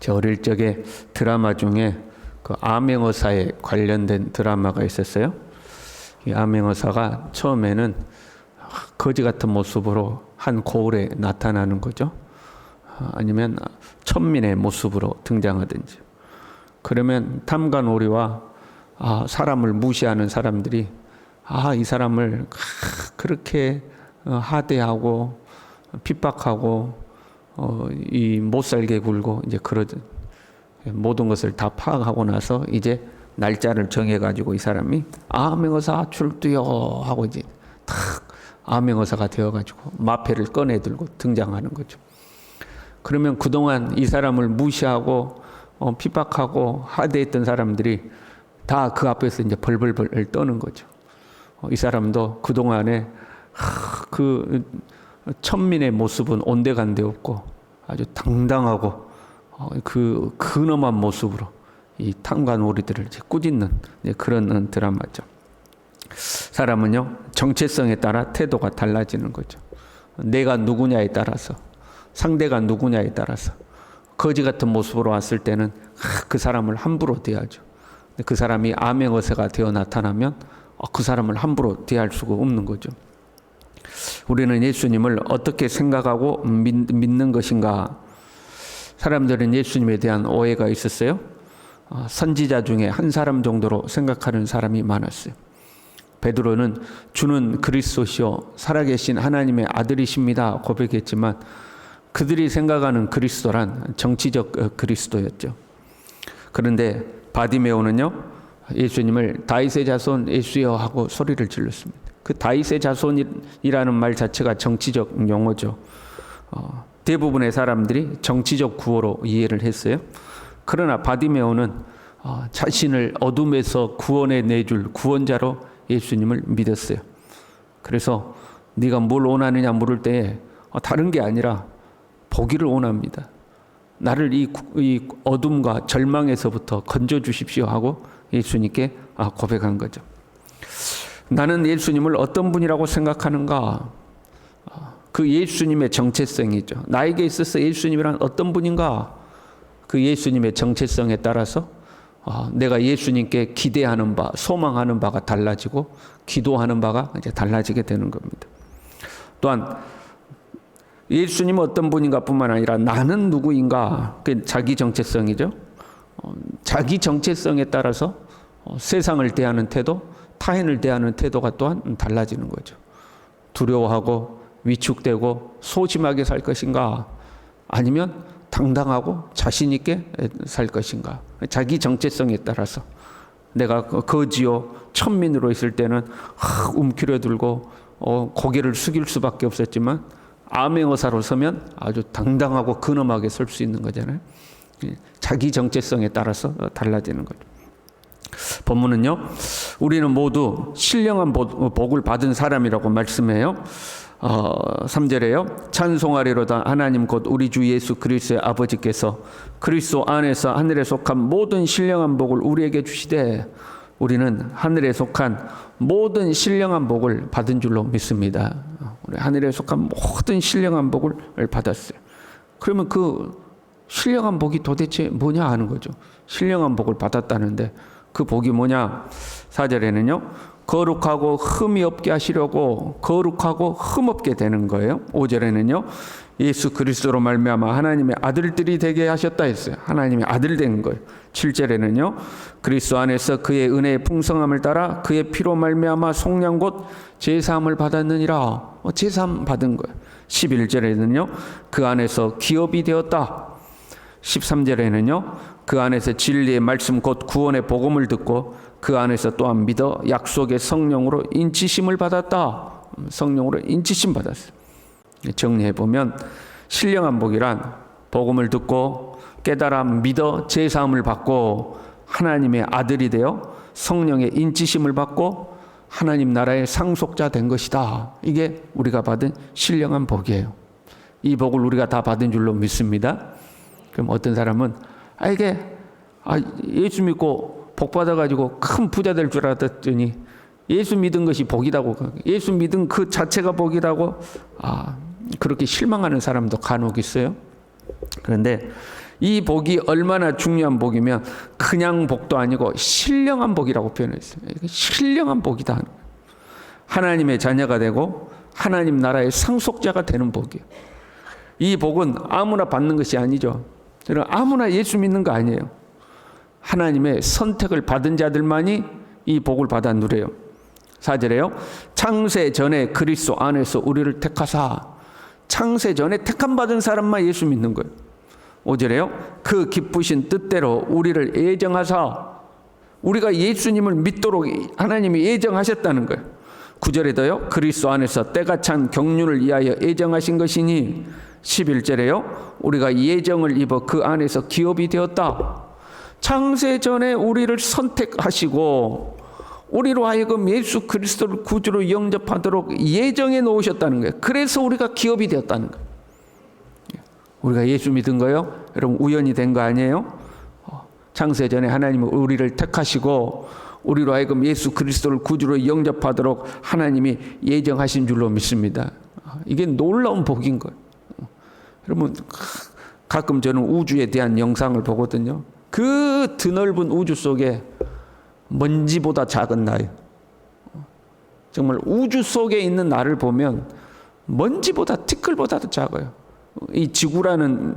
제 어릴 적에 드라마 중에 그 암행어사에 관련된 드라마가 있었어요. 이 암행어사가 처음에는 거지 같은 모습으로 한 고을에 나타나는 거죠. 아니면 천민의 모습으로 등장하든지. 그러면 탐관오리와 사람을 무시하는 사람들이 이 사람을 그렇게 하대하고 핍박하고 이 못살게 굴고 이제 그러든 모든 것을 다 파악하고 나서 이제 날짜를 정해가지고 이 사람이 암행어사 출두요 하고 이제 탁 암행어사가 되어가지고 마패를 꺼내들고 등장하는 거죠. 그러면 그동안 이 사람을 무시하고 핍박하고 하대했던 사람들이 다 그 앞에서 이제 벌벌벌 떠는 거죠. 이 사람도 그동안에 그 천민의 모습은 온데간데 없고 아주 당당하고 그 근엄한 모습으로 이 탐관오리들을 꾸짖는 그런 드라마죠. 사람은요, 정체성에 따라 태도가 달라지는 거죠. 내가 누구냐에 따라서, 상대가 누구냐에 따라서 거지 같은 모습으로 왔을 때는 그 사람을 함부로 대하죠. 그 사람이 암행어사가 되어 나타나면 그 사람을 함부로 대할 수가 없는 거죠. 우리는 예수님을 어떻게 생각하고 믿는 것인가? 사람들은 예수님에 대한 오해가 있었어요. 선지자 중에 한 사람 정도로 생각하는 사람이 많았어요. 베드로는 주는 그리스도시요 살아계신 하나님의 아들이십니다 고백했지만 그들이 생각하는 그리스도란 정치적 그리스도였죠. 그런데 바디메오는요, 예수님을 다윗의 자손 예수여 하고 소리를 질렀습니다. 그 다윗의 자손이라는 말 자체가 정치적 용어죠. 대부분의 사람들이 정치적 구호로 이해를 했어요. 그러나 바디메오는 자신을 어둠에서 구원해 내줄 구원자로 예수님을 믿었어요. 그래서 네가 뭘 원하느냐 물을 때에 다른 게 아니라 보기를 원합니다. 나를 이 어둠과 절망에서부터 건져주십시오 하고 예수님께 고백한 거죠. 나는 예수님을 어떤 분이라고 생각하는가? 그 예수님의 정체성이죠. 나에게 있어서 예수님이란 어떤 분인가? 그 예수님의 정체성에 따라서 내가 예수님께 기대하는 바, 소망하는 바가 달라지고 기도하는 바가 이제 달라지게 되는 겁니다. 또한 예수님은 어떤 분인가 뿐만 아니라 나는 누구인가? 그게 자기 정체성이죠. 자기 정체성에 따라서 세상을 대하는 태도, 타인을 대하는 태도가 또한 달라지는 거죠. 두려워하고 위축되고 소심하게 살 것인가? 아니면 당당하고 자신 있게 살 것인가? 자기 정체성에 따라서 내가 거지요 천민으로 있을 때는 움츠러들고 고개를 숙일 수밖에 없었지만 암행어사로 서면 아주 당당하고 근엄하게 설 수 있는 거잖아요. 자기 정체성에 따라서 달라지는 거죠. 본문은요, 우리는 모두 신령한 복을 받은 사람이라고 말씀해요. 3절에요. 찬송하리로다 하나님 곧 우리 주 예수 그리스도의 아버지께서 그리스도 안에서 하늘에 속한 모든 신령한 복을 우리에게 주시되 우리는 하늘에 속한 모든 신령한 복을 받은 줄로 믿습니다. 우리 하늘에 속한 모든 신령한 복을 받았어요. 그러면 그 신령한 복이 도대체 뭐냐 하는 거죠. 신령한 복을 받았다는데 그 복이 뭐냐? 4절에는요. 거룩하고 흠이 없게 하시려고 거룩하고 흠 없게 되는 거예요. 5절에는요. 예수 그리스도로 말미암아 하나님의 아들들이 되게 하셨다 했어요. 하나님의 아들 된 거예요. 7절에는요. 그리스도 안에서 그의 은혜의 풍성함을 따라 그의 피로 말미암아 속량 곧 제사함을 받았느니라. 제사함 받은 거예요. 11절에는요. 그 안에서 기업이 되었다. 13절에는요. 그 안에서 진리의 말씀 곧 구원의 복음을 듣고 그 안에서 또한 믿어 약속의 성령으로 인치심을 받았다. 성령으로 인치심 받았어요. 정리해보면 신령한 복이란 복음을 듣고 깨달아 믿어 제사함을 받고 하나님의 아들이 되어 성령의 인치심을 받고 하나님 나라의 상속자 된 것이다. 이게 우리가 받은 신령한 복이에요. 이 복을 우리가 다 받은 줄로 믿습니다. 그럼 어떤 사람은 이게 예수 믿고 복 받아가지고 큰 부자 될 줄 알았더니 예수 믿은 것이 복이라고, 예수 믿은 그 자체가 복이라고 그렇게 실망하는 사람도 간혹 있어요. 그런데 이 복이 얼마나 중요한 복이면 그냥 복도 아니고 신령한 복이라고 표현했어요. 신령한 복이다. 하나님의 자녀가 되고 하나님 나라의 상속자가 되는 복이에요. 이 복은 아무나 받는 것이 아니죠. 아무나 예수 믿는 거 아니에요. 하나님의 선택을 받은 자들만이 이 복을 받아 누려요. 4절에요. 창세 전에 그리스도 안에서 우리를 택하사. 창세 전에 택함 받은 사람만 예수 믿는 거예요. 5절에요. 그 기쁘신 뜻대로 우리를 예정하사. 우리가 예수님을 믿도록 하나님이 예정하셨다는 거예요. 9절에도요. 그리스도 안에서 때가 찬 경륜을 위하여 예정하신 것이니. 11절에요. 우리가 예정을 입어 그 안에서 기업이 되었다. 창세 전에 우리를 선택하시고 우리로 하여금 예수 그리스도를 구주로 영접하도록 예정해 놓으셨다는 거예요. 그래서 우리가 기업이 되었다는 거예요. 우리가 예수 믿은 거요? 여러분 우연히 된 거 아니에요? 창세 전에 하나님은 우리를 택하시고 우리로 하여금 예수 그리스도를 구주로 영접하도록 하나님이 예정하신 줄로 믿습니다. 이게 놀라운 복인 거예요. 여러분 가끔 저는 우주에 대한 영상을 보거든요. 그 드넓은 우주 속에 먼지보다 작은 나예요. 정말 우주 속에 있는 나를 보면 먼지보다 티끌보다도 작아요. 이 지구라는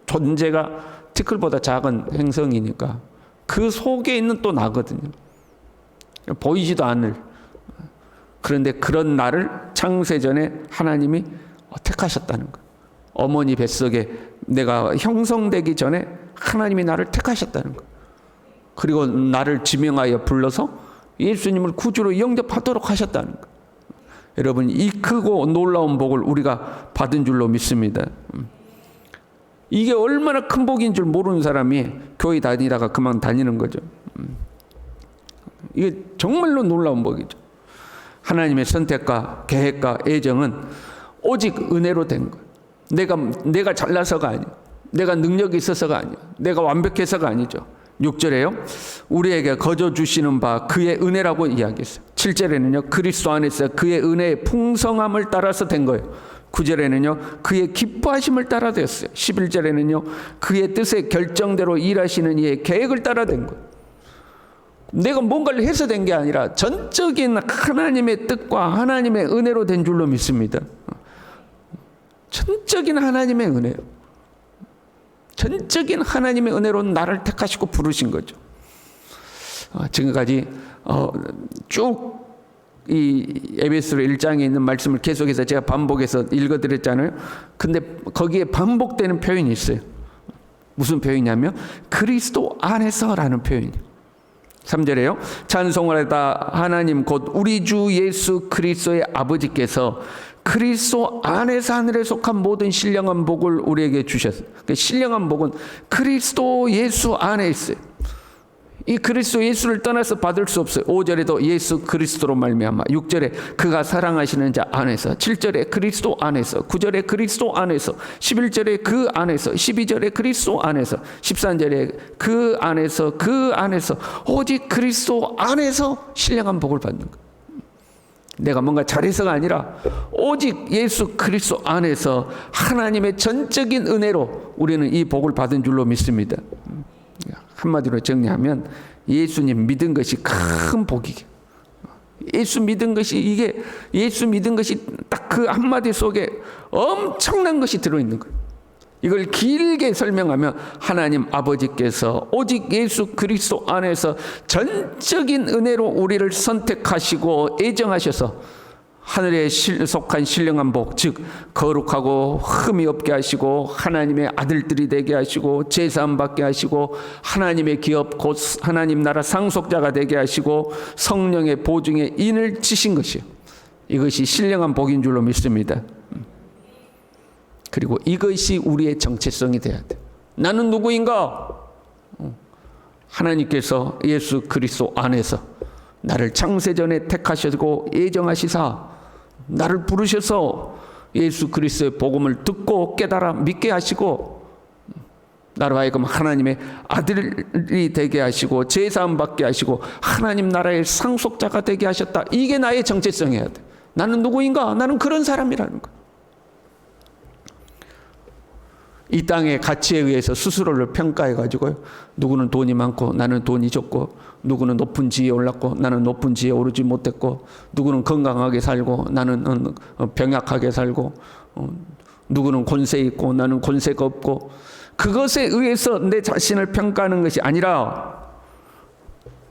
존재가 티끌보다 작은 행성이니까 그 속에 있는 또 나거든요. 보이지도 않을. 그런데 그런 나를 창세전에 하나님이 택하셨다는 거예요. 어머니 뱃속에 내가 형성되기 전에 하나님이 나를 택하셨다는 거예요. 그리고 나를 지명하여 불러서 예수님을 구주로 영접하도록 하셨다는 거예요. 여러분 이 크고 놀라운 복을 우리가 받은 줄로 믿습니다. 이게 얼마나 큰 복인 줄 모르는 사람이 교회 다니다가 그만 다니는 거죠. 이게 정말로 놀라운 복이죠. 하나님의 선택과 계획과 애정은 오직 은혜로 된 거예요. 내가 잘나서가 아니에요. 내가 능력이 있어서가 아니에요. 내가 완벽해서가 아니죠. 6절에요. 우리에게 거저 주시는 바 그의 은혜라고 이야기했어요. 7절에는요. 그리스도 안에서 그의 은혜의 풍성함을 따라서 된 거예요. 9절에는요. 그의 기뻐하심을 따라 되었어요. 11절에는요. 그의 뜻의 결정대로 일하시는 이의 계획을 따라 된 거예요. 내가 뭔가를 해서 된 게 아니라 전적인 하나님의 뜻과 하나님의 은혜로 된 줄로 믿습니다. 전적인 하나님의 은혜요. 전적인 하나님의 은혜로 나를 택하시고 부르신 거죠. 지금까지 쭉 이 에베소서 1장에 있는 말씀을 계속해서 제가 반복해서 읽어드렸잖아요. 근데 거기에 반복되는 표현이 있어요. 무슨 표현이냐면 그리스도 안에서라는 표현이에요. 3절에요. 찬송하다 하나님 곧 우리 주 예수 그리스도의 아버지께서 그리스도 안에서 하늘에 속한 모든 신령한 복을 우리에게 주셨어요. 그러니까 신령한 복은 그리스도 예수 안에 있어요. 이 그리스도 예수를 떠나서 받을 수 없어요. 5절에도 예수 그리스도로 말미암아, 6절에 그가 사랑하시는 자 안에서, 7절에 그리스도 안에서, 9절에 그리스도 안에서, 11절에 그 안에서, 12절에 그리스도 안에서, 13절에 그 안에서 오직 그리스도 안에서 신령한 복을 받는 거예요. 내가 뭔가 잘해서가 아니라 오직 예수 그리스도 안에서 하나님의 전적인 은혜로 우리는 이 복을 받은 줄로 믿습니다. 한마디로 정리하면 예수님 믿은 것이 큰 복이에요. 예수 믿은 것이 딱 그 한마디 속에 엄청난 것이 들어있는 거예요. 이걸 길게 설명하면 하나님 아버지께서 오직 예수 그리스도 안에서 전적인 은혜로 우리를 선택하시고 애정하셔서 하늘에 속한 신령한 복, 즉 거룩하고 흠이 없게 하시고 하나님의 아들들이 되게 하시고 제사함 받게 하시고 하나님의 기업 곧 하나님 나라 상속자가 되게 하시고 성령의 보증에 인을 치신 것이요. 이것이 신령한 복인 줄로 믿습니다. 그리고 이것이 우리의 정체성이 돼야 돼. 나는 누구인가? 하나님께서 예수 그리스도 안에서 나를 창세전에 택하시고 예정하시사 나를 부르셔서 예수 그리스도의 복음을 듣고 깨달아 믿게 하시고 나로 하여금 하나님의 아들이 되게 하시고 제사함 받게 하시고 하나님 나라의 상속자가 되게 하셨다. 이게 나의 정체성이어야 돼. 나는 누구인가? 나는 그런 사람이라는 거야. 이 땅의 가치에 의해서 스스로를 평가해가지고요. 누구는 돈이 많고 나는 돈이 적고, 누구는 높은 지위에 올랐고 나는 높은 지위에 오르지 못했고, 누구는 건강하게 살고 나는 병약하게 살고, 누구는 권세 있고 나는 권세가 없고, 그것에 의해서 내 자신을 평가하는 것이 아니라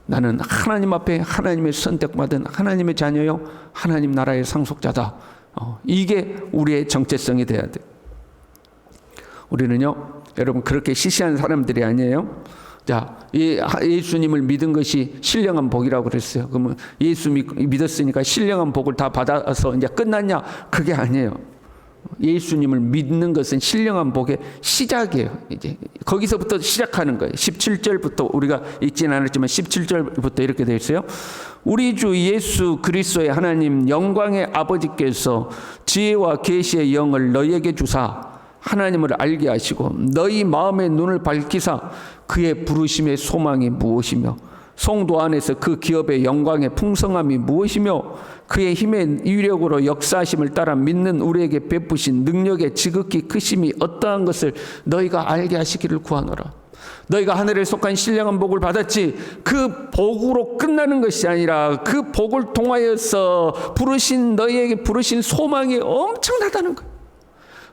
나는 하나님 앞에 하나님의 선택받은 하나님의 자녀요, 하나님 나라의 상속자다. 이게 우리의 정체성이 돼야 돼. 우리는요, 여러분, 그렇게 시시한 사람들이 아니에요. 자, 예수님을 믿은 것이 신령한 복이라고 그랬어요. 그러면 예수 믿었으니까 신령한 복을 다 받아서 이제 끝났냐? 그게 아니에요. 예수님을 믿는 것은 신령한 복의 시작이에요. 이제 거기서부터 시작하는 거예요. 17절부터 우리가 읽지는 않았지만 17절부터 이렇게 되어 있어요. 우리 주 예수 그리스도의 하나님 영광의 아버지께서 지혜와 계시의 영을 너희에게 주사 하나님을 알게 하시고 너희 마음의 눈을 밝히사 그의 부르심의 소망이 무엇이며 성도 안에서 그 기업의 영광의 풍성함이 무엇이며 그의 힘의 위력으로 역사하심을 따라 믿는 우리에게 베푸신 능력의 지극히 크심이 어떠한 것을 너희가 알게 하시기를 구하노라. 너희가 하늘에 속한 신령한 복을 받았지, 그 복으로 끝나는 것이 아니라 그 복을 통하여서 너희에게 부르신 소망이 엄청나다는 거예요.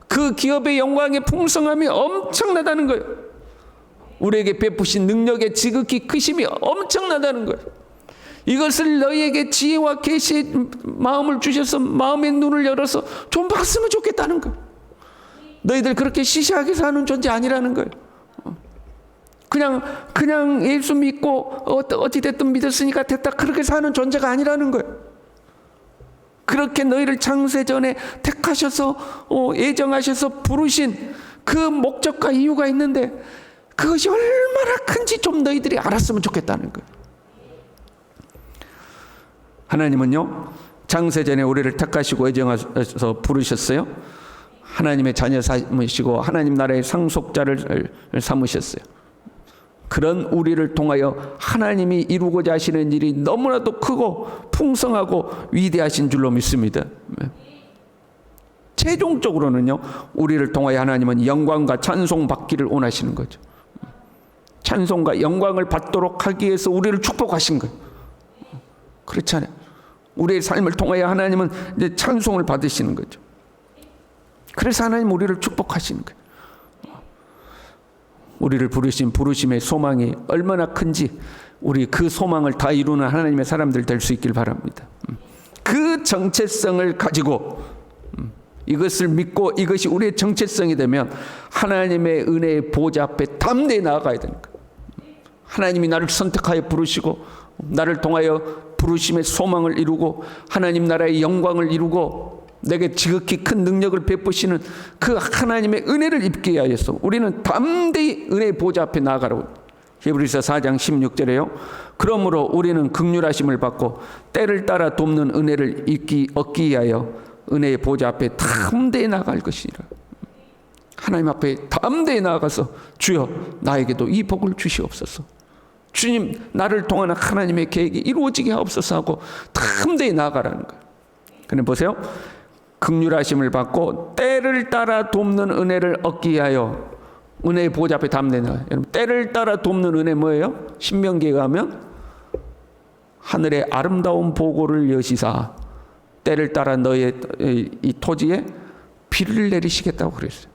그 기업의 영광의 풍성함이 엄청나다는 거예요. 우리에게 베푸신 능력의 지극히 크심이 엄청나다는 거예요. 이것을 너희에게 지혜와 계시의 마음을 주셔서 마음의 눈을 열어서 좀 봤으면 좋겠다는 거예요. 너희들 그렇게 시시하게 사는 존재 아니라는 거예요. 그냥 예수 믿고 어찌됐든 믿었으니까 됐다, 그렇게 사는 존재가 아니라는 거예요. 그렇게 너희를 창세전에 택하셔서 예정하셔서 부르신 그 목적과 이유가 있는데 그것이 얼마나 큰지 좀 너희들이 알았으면 좋겠다는 거예요. 하나님은요, 창세전에 우리를 택하시고 예정하셔서 부르셨어요. 하나님의 자녀 삼으시고 하나님 나라의 상속자를 삼으셨어요. 그런 우리를 통하여 하나님이 이루고자 하시는 일이 너무나도 크고 풍성하고 위대하신 줄로 믿습니다. 최종적으로는요, 우리를 통하여 하나님은 영광과 찬송 받기를 원하시는 거죠. 찬송과 영광을 받도록 하기 위해서 우리를 축복하신 거예요. 그렇잖아요. 우리의 삶을 통하여 하나님은 이제 찬송을 받으시는 거죠. 그래서 하나님 우리를 축복하시는 거예요. 우리를 부르신 부르심의 소망이 얼마나 큰지 우리 그 소망을 다 이루는 하나님의 사람들 될 수 있길 바랍니다. 그 정체성을 가지고 이것을 믿고 이것이 우리의 정체성이 되면 하나님의 은혜의 보좌 앞에 담대히 나아가야 되는 거예요. 하나님이 나를 선택하여 부르시고 나를 통하여 부르심의 소망을 이루고 하나님 나라의 영광을 이루고 내게 지극히 큰 능력을 베푸시는 그 하나님의 은혜를 입게 하여서 우리는 담대히 은혜의 보좌 앞에 나아가라고. 히브리서 4장 16절에요. 그러므로 우리는 긍휼하심을 받고 때를 따라 돕는 은혜를 얻기 위하여 은혜의 보좌 앞에 담대히 나아갈 것이라. 하나님 앞에 담대히 나아가서 주여 나에게도 이 복을 주시옵소서. 주님 나를 통한 하나님의 계획이 이루어지게 하옵소서 하고 담대히 나아가라는 거예요. 근데 보세요. 긍휼하심을 받고 때를 따라 돕는 은혜를 얻기 위하여 은혜의 보좌 앞에 담대히 나아가요. 여러분, 때를 따라 돕는 은혜 뭐예요? 신명기에 가면 하늘의 아름다운 보고를 여시사 때를 따라 너의 이 토지에 비를 내리시겠다고 그랬어요.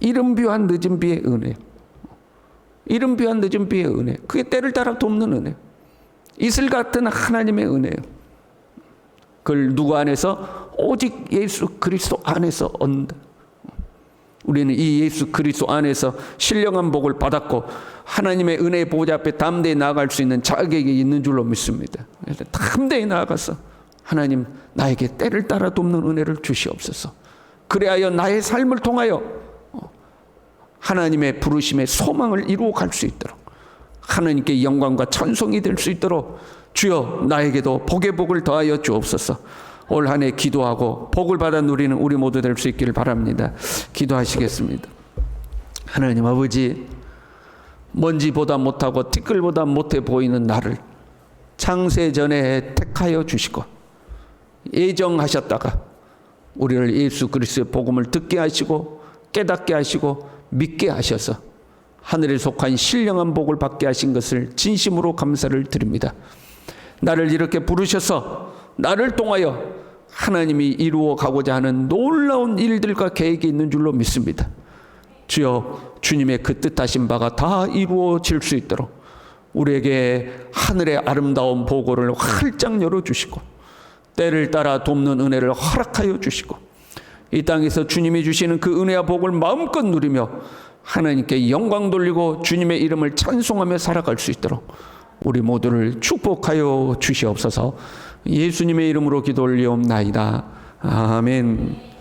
이른 비와 늦은 비의 은혜. 이른 비와 늦은 비의 은혜. 그게 때를 따라 돕는 은혜. 이슬 같은 하나님의 은혜예요. 그걸 누구 안에서? 오직 예수 그리스도 안에서 얻는다. 우리는 이 예수 그리스도 안에서 신령한 복을 받았고 하나님의 은혜의 보좌 앞에 담대히 나아갈 수 있는 자격이 있는 줄로 믿습니다. 그래서 담대히 나아가서 하나님 나에게 때를 따라 돕는 은혜를 주시옵소서. 그래야 나의 삶을 통하여 하나님의 부르심의 소망을 이루어 갈 수 있도록 하나님께 영광과 찬송이 될 수 있도록 주여 나에게도 복의 복을 더하여 주옵소서. 올 한 해 기도하고 복을 받아 누리는 우리 모두 될 수 있기를 바랍니다. 기도하시겠습니다. 하나님 아버지, 먼지보다 못하고 티끌보다 못해 보이는 나를 창세전에 택하여 주시고 예정하셨다가 우리를 예수 그리스도의 복음을 듣게 하시고 깨닫게 하시고 믿게 하셔서 하늘에 속한 신령한 복을 받게 하신 것을 진심으로 감사를 드립니다. 나를 이렇게 부르셔서 나를 통하여 하나님이 이루어 가고자 하는 놀라운 일들과 계획이 있는 줄로 믿습니다. 주여, 주님의 그 뜻하신 바가 다 이루어질 수 있도록 우리에게 하늘의 아름다운 보고를 활짝 열어주시고 때를 따라 돕는 은혜를 허락하여 주시고 이 땅에서 주님이 주시는 그 은혜와 복을 마음껏 누리며 하나님께 영광 돌리고 주님의 이름을 찬송하며 살아갈 수 있도록 우리 모두를 축복하여 주시옵소서. 예수님의 이름으로 기도 올리옵나이다. 아멘.